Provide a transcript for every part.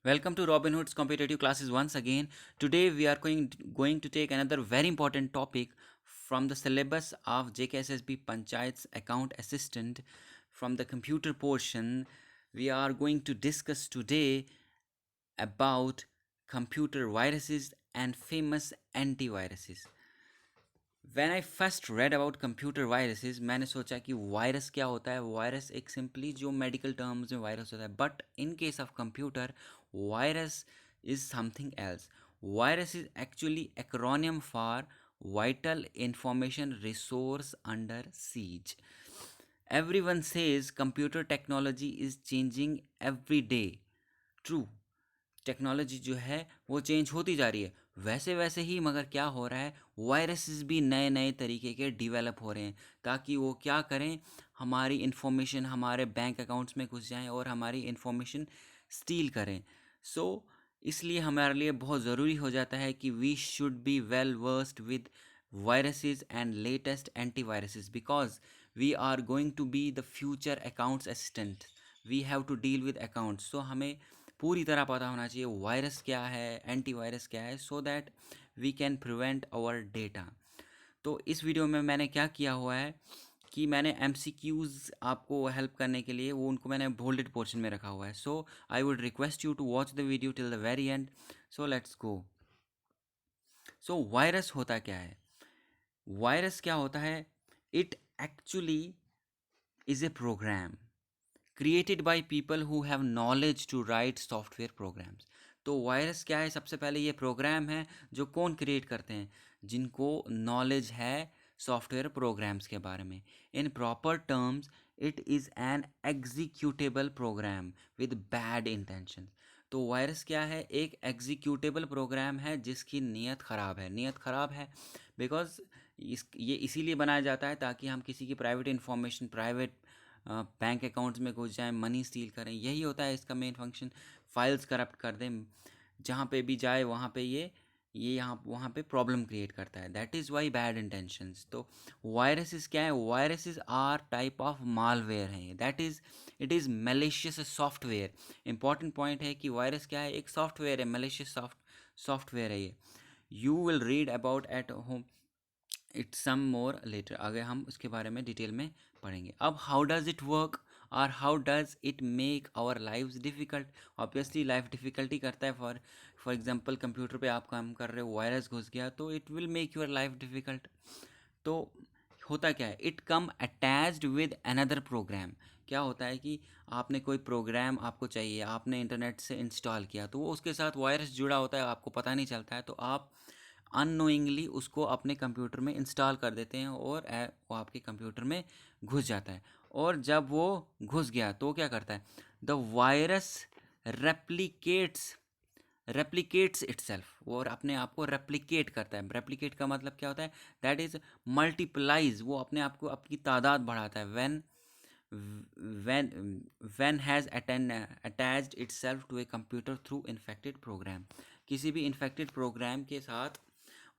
Welcome to Robinhood's competitive classes once again. Today we are going to take another very important topic from the syllabus of JKSSB Panchayat's account assistant from the computer portion. We are going to discuss today about computer viruses and famous antiviruses. When I first read about computer viruses मैंने सोचा कि virus क्या होता है. Virus एक simply जो medical terms में virus होता है, but in case of computer virus is something else. Virus is actually acromion for vital information resource under seize. Everyone says computer technology is changing every day. True. Technology जो है वो change होती जा रही है वैसे वैसे ही, मगर क्या हो रहा है, वायरसेस भी नए नए तरीके के डिवेलप हो रहे हैं ताकि वो क्या करें, हमारी इन्फॉर्मेशन हमारे बैंक अकाउंट्स में घुस जाएं और हमारी इन्फॉर्मेशन स्टील करें. सो इसलिए हमारे लिए बहुत ज़रूरी हो जाता है कि we should be well versed with viruses and latest antiviruses because we are going to be the future accounts assistant. We have to deal with accounts. So हमें पूरी तरह पता होना चाहिए वायरस क्या है, एंटीवायरस क्या है, so that we can prevent our data. तो इस वीडियो में मैंने क्या किया हुआ है कि मैंने MCQs आपको हेल्प करने के लिए वो उनको मैंने बोल्डेड पोर्शन में रखा हुआ है. So I would request you to watch the video till the very end. So let's go. So virus होता क्या है? वायरस क्या होता है? It actually is a program created by people who have knowledge to write software programs. तो virus क्या है? सबसे पहले ये प्रोग्राम है जो कौन क्रिएट करते हैं? जिनको नॉलेज है सॉफ्टवेयर प्रोग्राम्स के बारे में. In proper terms it is an executable program with bad intention. तो वायरस क्या है? एक एग्जीक्यूटेबल प्रोग्राम है जिसकी नीयत ख़राब है. नीयत ख़राब है बिकॉज ये इसीलिए बनाया जाता है ताकि हम किसी की private information, private bank accounts में घुस जाएं, मनी स्टील करें. यही होता है इसका मेन फंक्शन. फाइल्स करप्ट कर दें, जहाँ पे भी जाए वहाँ पे ये यहाँ वहाँ पे प्रॉब्लम क्रिएट करता है. That is why bad intentions. तो वायरसेस क्या है? Viruses are type of malware हैं. That is it is malicious software. Important point है कि वायरस क्या है? एक सॉफ्टवेयर है, मैलिशियस सॉफ्टवेयर है ये. You will read about at home it's some more later. आगे हम उसके बारे में डिटेल में पढ़ेंगे. अब हाउ डज़ इट वर्क और how does it make our life difficult? Obviously life difficulty करता है. फॉर एग्जांपल कंप्यूटर पे आप काम कर रहे हो, वायरस घुस गया तो it will make your life difficult. तो होता क्या है? It come attached with another program. क्या होता है कि आपने कोई प्रोग्राम आपको चाहिए, आपने इंटरनेट से इंस्टॉल किया, तो वो उसके साथ वायरस जुड़ा होता है, आपको पता नहीं चलता है. तो आप अननोइंगली उसको अपने कंप्यूटर में इंस्टॉल कर देते हैं और वो आपके कंप्यूटर में घुस जाता है. और जब वो घुस गया तो क्या करता है? The virus replicates replicates itself. और अपने आप को रेप्लिकेट करता है. रेप्लिकेट का मतलब क्या होता है? That is multiplies. वो अपने आप को, आपकी तादाद बढ़ाता है. when when has attached itself to a computer through infected program. किसी भी इन्फेक्टेड प्रोग्राम के साथ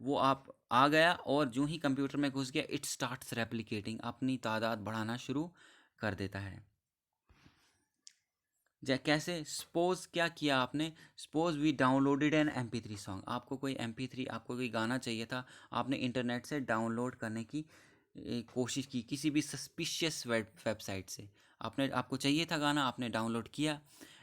वो आप आ गया और जो ही कंप्यूटर में घुस गया, इट स्टार्ट्स रेप्लिकेटिंग, अपनी तादाद बढ़ाना शुरू कर देता है. कैसे? सपोज क्या किया आपने? Suppose we downloaded an MP3 song. आपको कोई MP3, आपको कोई गाना चाहिए था, आपने इंटरनेट से डाउनलोड करने की कोशिश की किसी भी सस्पिशियस वेबसाइट से. आपको चाहिए था गाना, आपने डाउनलोड किया,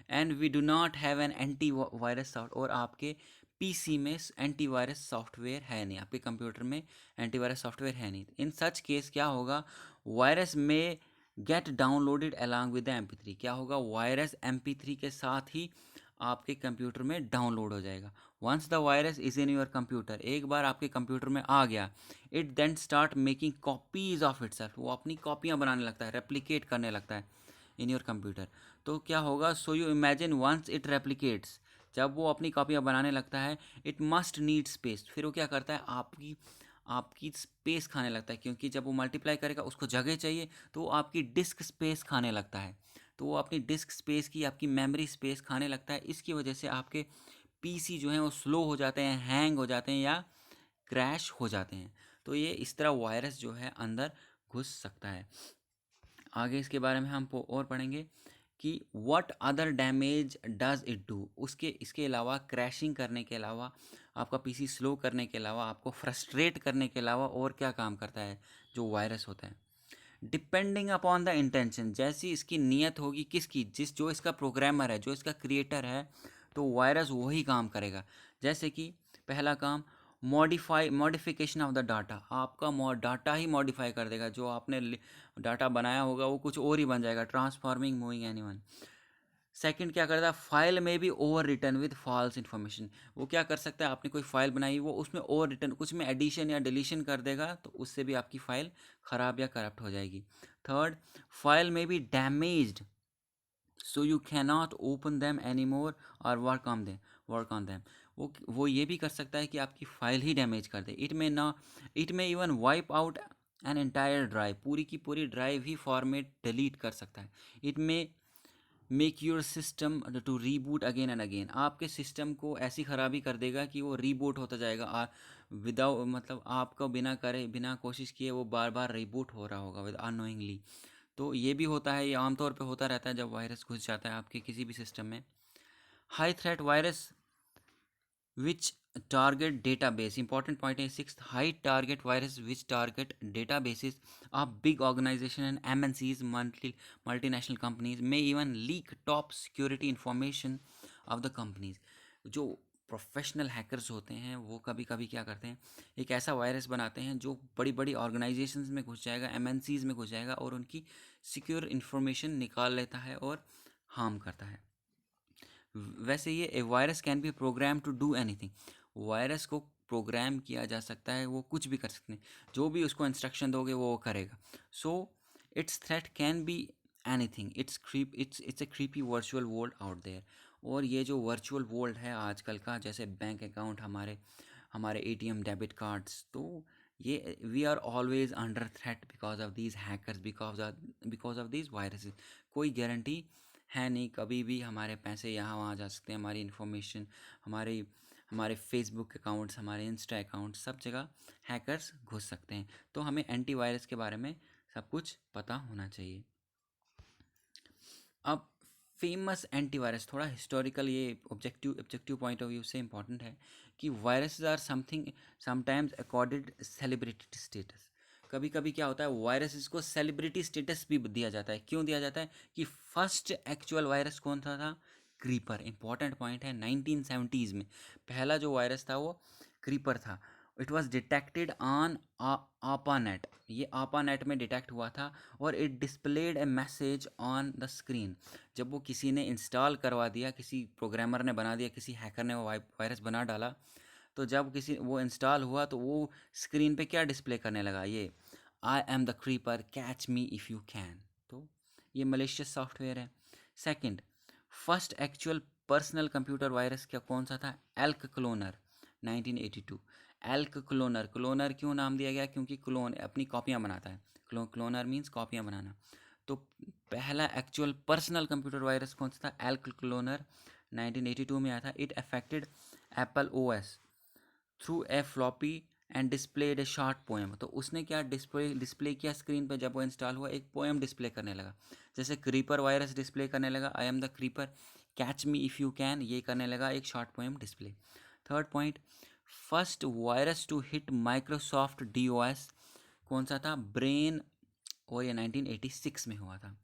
and we do not have an anti virus soft. और आपके PC में एंटीवायरस सॉफ्टवेयर है नहीं, आपके कंप्यूटर में एंटीवायरस सॉफ्टवेयर है नहीं. इन सच केस क्या होगा? वायरस में get downloaded along with the MP3. क्या होगा? वायरस MP3 के साथ ही आपके कंप्यूटर में डाउनलोड हो जाएगा. Once the virus is in your computer, एक बार आपके कंप्यूटर में आ गया, it then start making copies of itself. वो अपनी कॉपियाँ बनाने लगता है, रेप्लिकेट करने लगता है इन योर कंप्यूटर. तो क्या होगा? So you imagine once it replicates, जब वो अपनी कॉपियाँ बनाने लगता है, इट मस्ट नीड स्पेस. फिर वो क्या करता है? आपकी स्पेस खाने लगता है, क्योंकि जब वो मल्टीप्लाई करेगा उसको जगह चाहिए, तो वो आपकी डिस्क स्पेस खाने लगता है. तो वो अपनी डिस्क स्पेस की, आपकी मेमोरी स्पेस खाने लगता है. इसकी वजह से आपके PC जो हैं वो स्लो हो जाते हैं, हैंग हो जाते हैं या क्रैश हो जाते हैं. तो ये इस तरह वायरस जो है अंदर घुस सकता है. आगे इसके बारे में हम और पढ़ेंगे कि what other damage does it do, उसके इसके अलावा क्रैशिंग करने के अलावा, आपका पीसी स्लो करने के अलावा, आपको फ्रस्ट्रेट करने के अलावा और क्या काम करता है जो वायरस होता है। डिपेंडिंग अपॉन द इंटेंशन, जैसी इसकी नीयत होगी किसकी, जो इसका प्रोग्रामर है, जो इसका क्रिएटर है, तो वायरस वही काम करेगा। जैसे कि पहला काम, मॉडिफिकेशन ऑफ द डाटा, आपका डाटा ही मॉडिफाई कर देगा, जो आपने डाटा बनाया होगा वो कुछ और ही बन जाएगा, ट्रांसफॉर्मिंग मूविंग एनीवन। सेकंड क्या करता है, फाइल में भी overwritten with false information, वो क्या कर सकता है, आपने कोई फाइल बनाई, वो उसमें ओवर रिटर्न, कुछ में एडिशन या डिलीशन कर देगा, तो उससे भी आपकी फाइल ख़राब या करप्ट हो जाएगी। थर्ड, फाइल में भी damaged so you can not open them any more और वर्क ऑन दैम, वो ये भी कर सकता है कि आपकी फाइल ही डैमेज कर दे। इट में even wipe out an entire drive, पूरी की पूरी ड्राइव ही फॉर्मेट डिलीट कर सकता है। It may make your system to reboot again and again, आपके सिस्टम को ऐसी ख़राबी कर देगा कि वो रीबूट होता जाएगा, विदाउट मतलब आपको बिना करे बिना कोशिश किए वो बार बार रीबूट हो रहा होगा विद अननोइंगली। तो ये भी होता है, ये आमतौर पे होता रहता है जब वायरस घुस जाता है आपके किसी भी सिस्टम में। High threat virus which target database, important point is sixth, high target virus which target databases of big organization and MNCs, multinational companies, may even leak top security information of the companies। जो professional hackers होते हैं वो कभी कभी क्या करते हैं, एक ऐसा वायरस बनाते हैं जो बड़ी बड़ी ऑर्गेनाइजेशंस में घुस जाएगा, MNCs में घुस जाएगा और उनकी सिक्योर इन्फॉर्मेशन निकाल लेता है और हार्म करता है। वैसे ये a virus can be program to do anything, virus को प्रोग्राम किया जा सकता है, वो कुछ भी कर सकते हैं, जो भी उसको इंस्ट्रक्शन दोगे वो करेगा। So it's threat can be anything, it's a creepy virtual world out there. और ये जो वर्चुअल वर्ल्ड है आजकल का, जैसे बैंक अकाउंट, हमारे हमारे ATM डेबिट कार्ड्स, तो ये we are always under threat because of these hackers, because of these viruses. कोई गारंटी है नहीं, कभी भी हमारे पैसे यहाँ वहाँ जा सकते हैं, हमारी इन्फॉर्मेशन, हमारे हमारे फेसबुक अकाउंट्स, हमारे इंस्टा अकाउंट, सब जगह हैकर्स घुस सकते हैं। तो हमें एंटीवायरस के बारे में सब कुछ पता होना चाहिए। अब फेमस एंटीवायरस, थोड़ा हिस्टोरिकल, ये ऑब्जेक्टिव पॉइंट ऑफ व्यू से इंपॉर्टेंट है कि viruses are something sometimes accorded celebrity status. कभी कभी क्या होता है, वायरसेस को सेलिब्रिटी स्टेटस भी दिया जाता है। क्यों दिया जाता है कि फर्स्ट एक्चुअल वायरस कौन सा था, क्रीपर। इंपॉर्टेंट पॉइंट है, 1970s में पहला जो वायरस था वो क्रीपर था। इट वॉज डिटेक्टेड ऑन आपानेट, ये आपानेट में डिटेक्ट हुआ था और it displayed A message on the screen. जब वो किसी ने इंस्टॉल करवा दिया, किसी प्रोग्रामर ने बना दिया, किसी हैकर ने वो वायरस बना डाला, तो जब किसी वो इंस्टॉल हुआ तो वो स्क्रीन पे क्या डिस्प्ले करने लगा, ये आई am the creeper catch me if you can. तो ये मलेशियस सॉफ्टवेयर है। Second, first actual personal computer virus क्या कौन सा था, elk cloner, 1982। Elk cloner, cloner क्यों नाम दिया गया, क्योंकि क्लोन अपनी कॉपियाँ बनाता है, क्लोनर मीन्स कॉपियाँ बनाना। तो पहला एक्चुअल पर्सनल कंप्यूटर वायरस कौन सा था, एल्क क्लोनर, 1982 में आया था। It affected Apple OS through a floppy and displayed A short poem. तो उसने क्या डिस्प्ले किया स्क्रीन पर, जब वो इंस्टॉल हुआ एक पोएम डिस्प्ले करने लगा। जैसे क्रीपर वायरस डिस्प्ले करने लगा, I am the creeper catch me if you can, ये करने लगा एक short poem display. Third point, first virus to hit Microsoft DOS कौन सा था, ब्रेन, और ये 1986 में हुआ था।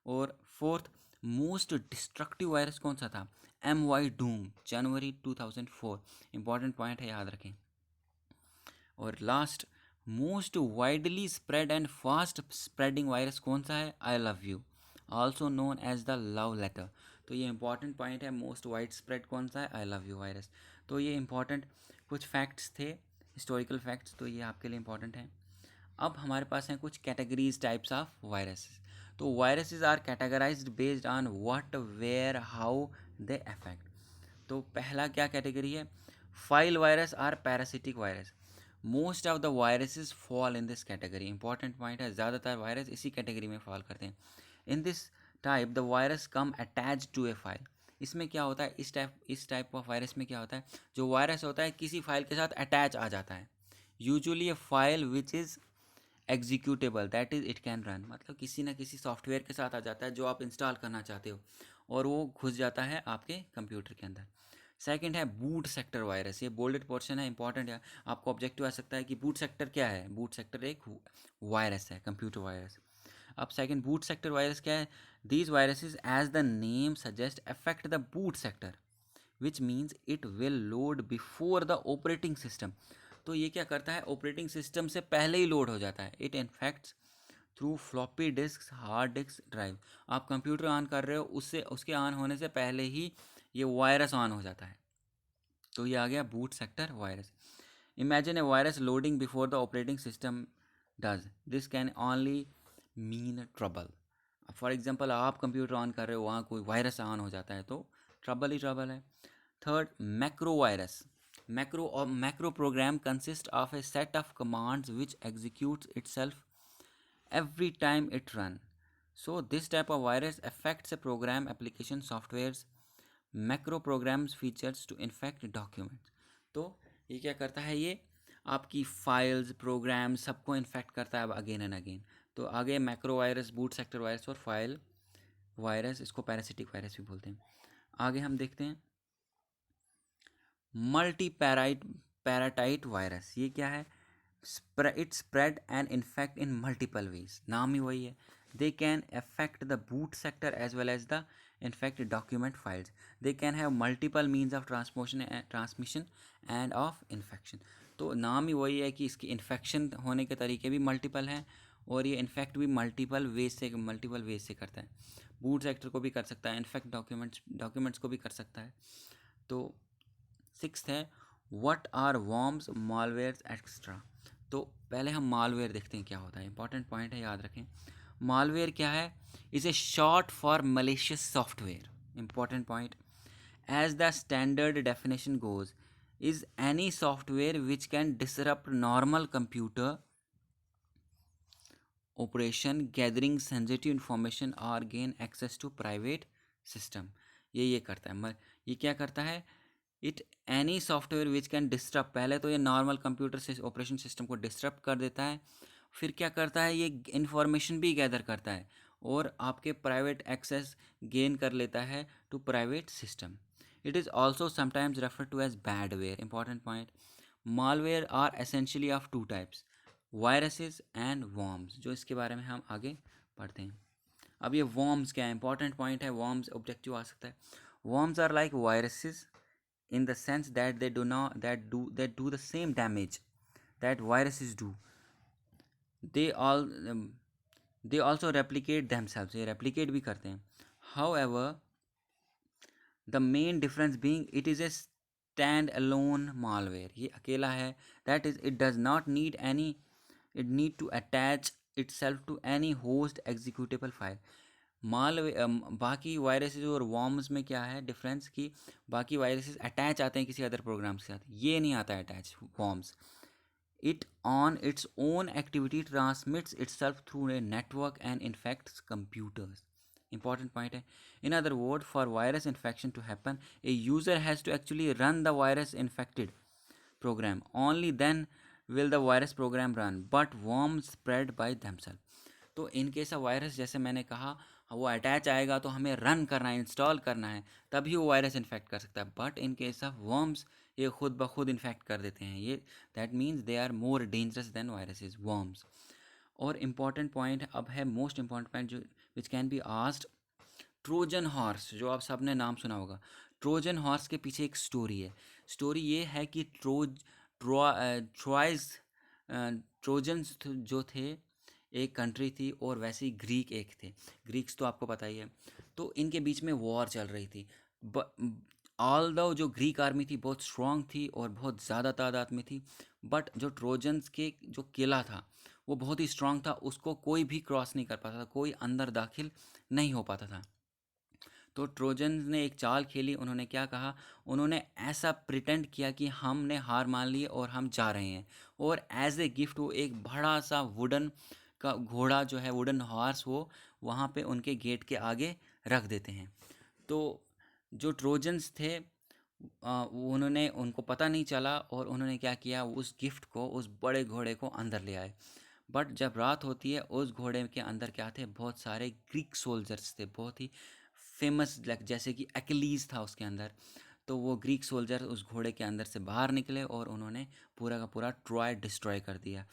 और फोर्थ, मोस्ट डिस्ट्रक्टिव वायरस कौन सा था, MY डूम, जनवरी 2004। इंपॉर्टेंट पॉइंट है, याद रखें। और last, most widely spread and fast spreading virus कौन सा है, I love you, also known as the love letter. तो ये इंपॉर्टेंट पॉइंट है, मोस्ट वाइड स्प्रेड कौन सा है, आई लव यू वायरस। तो ये इंपॉर्टेंट कुछ फैक्ट्स थे, हिस्टोरिकल फैक्ट्स, तो ये आपके लिए इंपॉर्टेंट है। अब हमारे पास हैं कुछ कैटेगरीज टाइप्स ऑफ वायरसेस। तो viruses are categorized based on what, where, how they affect. तो पहला क्या कैटेगरी है, file virus are parasitic virus. Most of the viruses fall in this category. Important point है, ज़्यादातर वायरस इसी category में fall करते हैं। In this type the virus come attach to a file. इसमें क्या होता है, इस टाइप ऑफ वायरस में क्या होता है, जो वायरस होता है किसी फाइल के साथ अटैच आ जाता है, usually A file which is executable that is it can run, मतलब किसी ना किसी सॉफ्टवेयर के साथ आ जाता है जो आप इंस्टॉल करना चाहते हो और वो घुस जाता है आपके कंप्यूटर के अंदर। सेकंड है बूट सेक्टर वायरस, ये बोल्डेड पोर्शन है, इंपॉर्टेंट है, आपको ऑब्जेक्टिव आ सकता है कि बूट सेक्टर क्या है। बूट सेक्टर एक वायरस है, कंप्यूटर वायरस। अब सेकंड बूट सेक्टर वायरस क्या है? These viruses as the name suggest affect the boot sector which means it will load before the operating system. तो ये क्या करता है, ऑपरेटिंग सिस्टम से पहले ही लोड हो जाता है। It infects through floppy disk, hard disk, drive. आप कंप्यूटर ऑन कर रहे हो, उससे उसके ऑन होने से पहले ही ये वायरस ऑन हो जाता है। तो ये आ गया boot sector virus. Imagine A virus loading before the operating system does this can only mean trouble. For example आप कंप्यूटर ऑन कर रहे हो, वहाँ कोई वायरस ऑन हो जाता है तो ट्रबल ही ट्रबल है। Third, macro virus. Macro program consist of a set of commands which executes itself every time it run. So this type of virus affects a program, application, softwares, macro programs features to infect documents. तो ये क्या करता है, ये आपकी files, programme सबको infect करता है अगेन एंड अगेन। तो आगे macro virus, boot sector virus और फाइल वायरस, इसको पैरासिटिक वायरस भी बोलते हैं। आगे हम देखते हैं मल्टी पैराटाइट वायरस। ये क्या है? It spread and infect in multiple ways, नाम ही वही है। They can affect the boot sector as well as the infect document files. They can have multiple means of transmission and of infection. तो नाम ही वही है कि इसके इन्फेक्शन होने के तरीके भी मल्टीपल हैं और ये इन्फेक्ट भी मल्टीपल वेज से करता है। बूट सेक्टर को भी कर सकता है, इन्फेक्ट डॉक्यूमेंट्स को भी कर सकता है। तो सिक्स्थ है what are worms, malware extra. तो पहले हम मालवेयर देखते हैं क्या होता है, इंपॉर्टेंट पॉइंट है, याद रखें। मालवेयर क्या है? Is a short for malicious software. Important point, as the standard definition goes is any software which can disrupt normal computer operation, gathering sensitive information और gain access to private system. ये करता है। ये क्या करता है? It any software which can disturb, पहले तो ये नॉर्मल कंप्यूटर से ऑपरेशन सिस्टम को डिस्टर्ब कर देता है, फिर क्या करता है, ये इंफॉर्मेशन भी गैदर करता है और आपके प्राइवेट एक्सेस गेन कर लेता है to private system. It is also sometimes refer to as badware. Important point, malware are essentially of two types, viruses and worms, जो इसके बारे में हम आगे पढ़ते हैं। अब ये वॉर्म्स क्या है, इंपॉर्टेंट पॉइंट है, वॉर्म्स ऑब्जेक्टिव आ सकता है। Worms are like viruses in the sense that they do the same damage that viruses do. they all they also replicate themselves, ये replicate भी करते हैं। however the main difference being it is a stand alone malware, ये अकेला है। that is it does not need any, it need to attach itself to any host executable file। बाकी viruses और worms में क्या है डिफरेंस, कि बाकी वायरसेस अटैच आते हैं किसी अदर प्रोग्राम के साथ, ये नहीं आता है attach worms. It on its own activity transmits itself through a network and infects computers. Important point है। In other word, for virus infection to happen a user has to actually run the virus infected program, only then will the virus program run, but worms spread by themselves। तो इन case of virus, जैसे मैंने कहा, वो attach आएगा तो हमें run करना है, इंस्टॉल करना है, तभी वो वायरस इन्फेक्ट कर सकता है। But in case of worms, ये खुद ब खुद इन्फेक्ट कर देते हैं। ये that means they are more dangerous than viruses, worms. और इम्पॉर्टेंट पॉइंट अब है, मोस्ट इम्पॉर्टेंट पॉइंट जो which can be asked, Trojan horse, जो आप सबने नाम सुना होगा। ट्रोजन हॉर्स के पीछे एक स्टोरी है। स्टोरी ये है कि ट्रॉयज ट्रोजन्स जो थे, एक कंट्री थी, और वैसे ही ग्रीक एक थे। ग्रीक्स तो आपको पता ही है। तो इनके बीच में वॉर चल रही थी। ऑल दो जो ग्रीक आर्मी थी बहुत स्ट्रांग थी और बहुत ज़्यादा तादाद में थी, बट जो ट्रोजन्स के जो किला था वो बहुत ही स्ट्रांग था, उसको कोई भी क्रॉस नहीं कर पाता था, कोई अंदर दाखिल नहीं हो पाता था। तो ट्रोजन्स ने एक चाल खेली। उन्होंने क्या कहा, उन्होंने ऐसा प्रिटेंड किया कि हमने हार मान ली और हम जा रहे हैं, और एज ए गिफ्ट वो एक बड़ा सा वुडन का घोड़ा जो है, वुडन हॉर्स, वो वहाँ पे उनके गेट के आगे रख देते हैं। तो जो ट्रोजन्स थे, उन्होंने, उनको पता नहीं चला, और उन्होंने क्या किया, उस गिफ्ट को, उस बड़े घोड़े को अंदर ले आए। बट जब रात होती है उस घोड़े के अंदर क्या थे, बहुत सारे ग्रीक सोल्जर्स थे, बहुत ही फेमस, जैसे कि एक्लीज था उसके अंदर। तो वो ग्रीक सोल्जर उस घोड़े के अंदर से बाहर निकले और उन्होंने पूरा का पूरा ट्रॉय डिस्ट्रॉय कर दिया।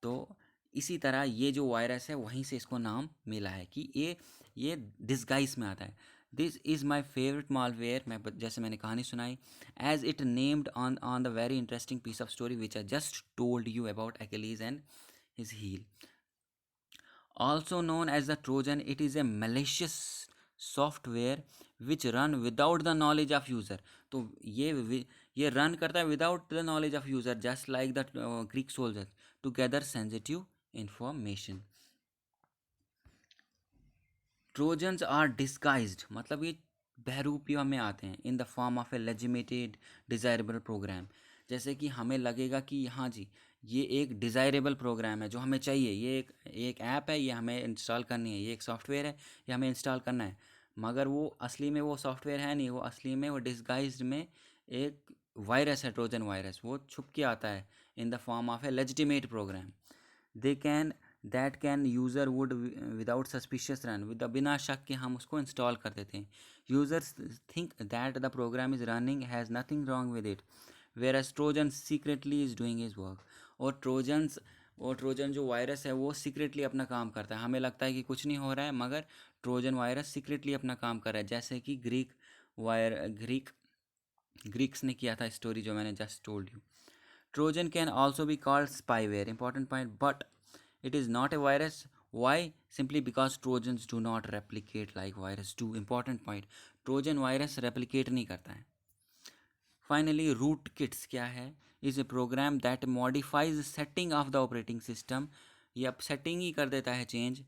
तो इसी तरह ये जो वायरस है वहीं से इसको नाम मिला है कि ये डिस्गाइज में आता है। This is my favourite malware, जैसे मैंने कहानी सुनाई, as it named on the very interesting piece of story which I just told you about Achilles and his heel. Also known as the Trojan, it is a malicious software which run without the knowledge of user. तो ये run करता है without the knowledge of user, just like the Greek soldiers to gather sensitive information. Trojans are disguised, मतलब ये बहरूपिया में आते हैं, in the form of a legitimate desirable program. जैसे कि हमें लगेगा कि हाँ जी ये एक डिज़ायरेबल प्रोग्राम है जो हमें चाहिए, ये एक ऐप है, ये हमें इंस्टॉल करनी है, ये एक सॉफ्टवेयर है, ये हमें इंस्टॉल करना है। मगर वो असली में वो सॉफ्टवेयर है नहीं, वो असली में वो डिस्गाइज्ड में एक वायरस है, ट्रोजन वायरस। वो छुप के आता है in the form of a legitimate program. They can that can user would without suspicious run, बिना शक के हम उसको इंस्टॉल कर देते हैं। Users think that the program is running, has nothing wrong with it, whereas Trojan secretly is doing his work. और Trojan जो वायरस है वो सीक्रेटली अपना काम करता है, हमें लगता है कि कुछ नहीं हो रहा है, मगर ट्रोजन वायरस सीक्रेटली अपना काम कर रहा है, जैसे कि ग्रीक्स ने किया था, स्टोरी जो मैंने just told you. Trojan can also be called spyware, important point, but it is not a virus. Why? Simply because trojans do not replicate like virus do. Important point, trojan virus replicate नहीं करता है। Finally, rootkits क्या है? Is a program that modifies setting of the operating system, ये अब setting ही कर देता है चेंज,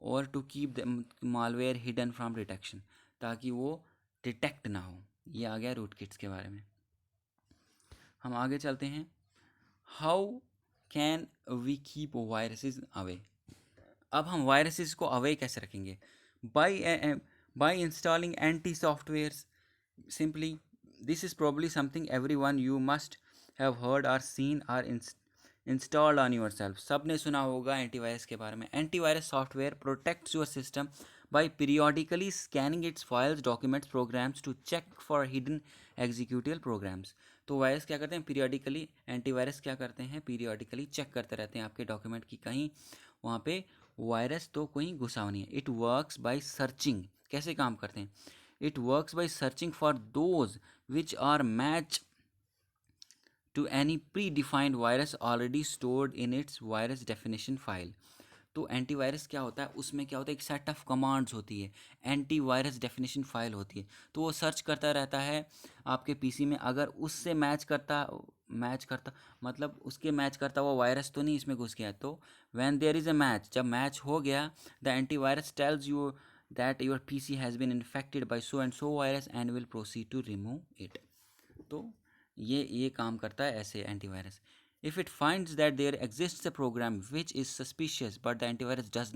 और to keep the malware hidden from detection, ताकि वो डिटेक्ट ना हो। ये आ गया रूटकिट्स के बारे में। हम आगे चलते हैं। How can we keep viruses away? अब हम वायरसेस को अवे कैसे रखेंगे? By installing anti softwares. Simply, this is probably something everyone you must have heard और सीन और इंस्टॉल्ड ऑन योर सेल्फ। सब ने सुना होगा एंटीवायरस के बारे में। Antivirus software protects your system by periodically scanning its files, documents, programs to check for hidden executive programs. तो वायरस क्या करते हैं? पीरियोडिकली, एंटीवायरस क्या करते हैं? पीरियोडिकली चेक करते रहते हैं आपके डॉक्यूमेंट की कहीं वहाँ पे वायरस तो कोई घुसा नहीं है। It works by searching. कैसे काम करते हैं? It works by searching for those which are match to any predefined virus already stored in its virus definition file. तो एंटीवायरस क्या होता है? उसमें क्या होता है? एक सेट ऑफ कमांड्स होती है, एंटीवायरस डेफिनेशन फाइल होती है। तो वो सर्च करता रहता है आपके पीसी में, अगर उससे मैच करता मतलब उसके मैच करता हुआ वायरस तो नहीं इसमें घुस गया। तो when there is a match, जब मैच हो गया, the antivirus tells you that your PC has been infected by so and so virus and will proceed to remove it. तो ये काम करता है ऐसे antivirus. If it finds that there exists a program which is suspicious but the antivirus does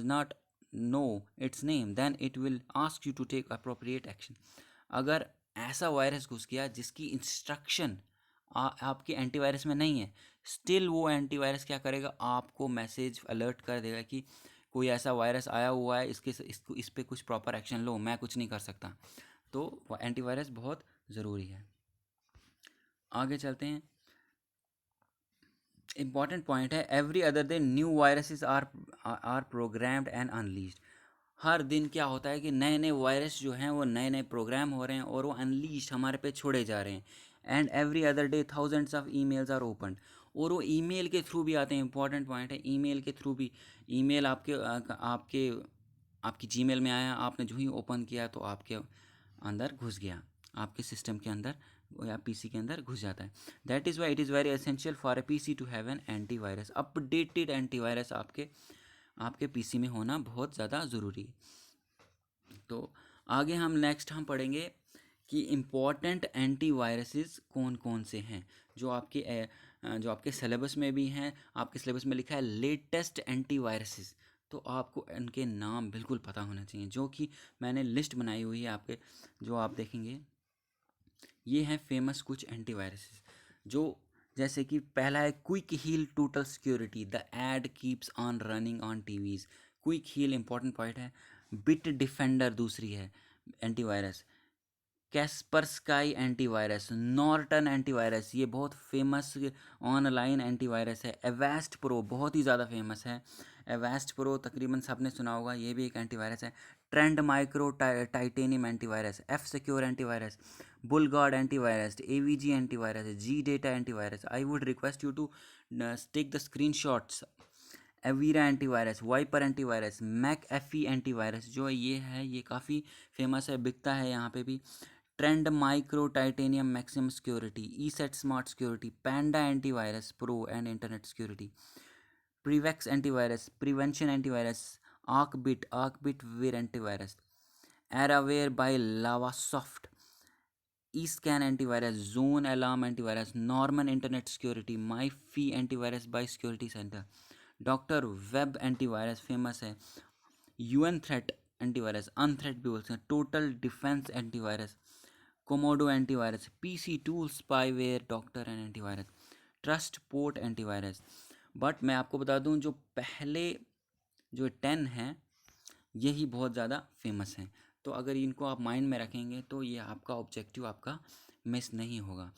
not know its name, then it will ask you to take appropriate action. अगर ऐसा virus घुस गया जिसकी इंस्ट्रक्शन आपके antivirus में नहीं है, still वो एंटीवायरस क्या करेगा? आपको मैसेज अलर्ट कर देगा कि कोई ऐसा वायरस आया हुआ है, इस पे कुछ प्रॉपर एक्शन लो, मैं कुछ नहीं कर सकता। तो एंटीवायरस बहुत ज़रूरी है। आगे चलते हैं। इम्पॉर्टेंट पॉइंट है, every other day new viruses are programmed and unleashed. हर दिन क्या होता है कि नए नए वायरस जो हैं वो नए नए प्रोग्राम हो रहे हैं और वो अनलीस्ड हमारे पे छोड़े जा रहे हैं। And every other day thousands of emails are open, और वो ईमेल के थ्रू भी आते हैं। इंपॉर्टेंट पॉइंट है, ईमेल के थ्रू भी। ईमेल आपकी जीमेल में आया, आपने जो ही ओपन किया तो आपके अंदर घुस गया, आपके सिस्टम के अंदर या पीसी के अंदर घुस जाता है। That is why it is very essential for a PC to have an antivirus. Updated antivirus आपके पीसी में होना बहुत ज़्यादा ज़रूरी है। तो आगे हम पढ़ेंगे कि इम्पॉर्टेंट एंटीवायरसेस कौन कौन से हैं, जो आपके सिलेबस में भी हैं। आपके सिलेबस में लिखा है लेटेस्ट एंटीवायरसेस, तो आपको इनके नाम बिल्कुल पता होना चाहिए, जो कि मैंने लिस्ट बनाई हुई है आपके, जो आप देखेंगे। ये हैं फेमस कुछ एंटीवायरसेस जो जैसे कि पहला है Quick Heal Total Security, the ad keeps on running on TVs. Quick Heal important point है। बिट डिफेंडर दूसरी है antivirus. Kaspersky antivirus, Norton antivirus, ये बहुत फेमस ऑनलाइन एंटीवायरस है। एवेस्ट प्रो बहुत ही ज़्यादा फेमस है। एवेस्ट प्रो तकरीबन सबने सुना होगा, ये भी एक एंटीवायरस है। Trend Micro Titanium antivirus, F Secure antivirus, BullGuard antivirus, AVG antivirus, G Data antivirus. I would request you to take the screen shots. Avira antivirus, Vipre antivirus, McAfee antivirus जो ये है ये काफ़ी famous है, बिकता है यहाँ पे भी। Trend Micro Titanium maximum security, ESET smart security, Panda antivirus pro and internet security, Prevx antivirus, prevention antivirus, Arcabit ware antivirus, Adaware by Lavasoft, eScan antivirus, Zone Alarm antivirus, Norman internet security, my fee antivirus by security centre, Doctor Web antivirus famous है, UN threat antivirus, Unthreat भी बोलते हैं, total defence antivirus, Comodo antivirus, PC tool spyware, doctor and antivirus, TrustPort antivirus. But मैं आपको बता दूं जो पहले जो 10 हैं यही बहुत ज़्यादा फेमस हैं। तो अगर इनको आप माइंड में रखेंगे तो ये आपका ऑब्जेक्टिव आपका मिस नहीं होगा।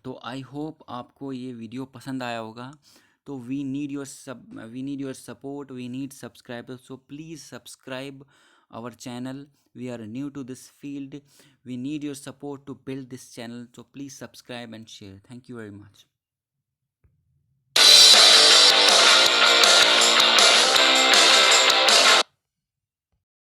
तो आई होप आपको ये वीडियो पसंद आया होगा। तो we need your support, we need subscribers, so please subscribe our channel. We are new to this field. We need your support to build this channel, so please subscribe and share. Thank you very much.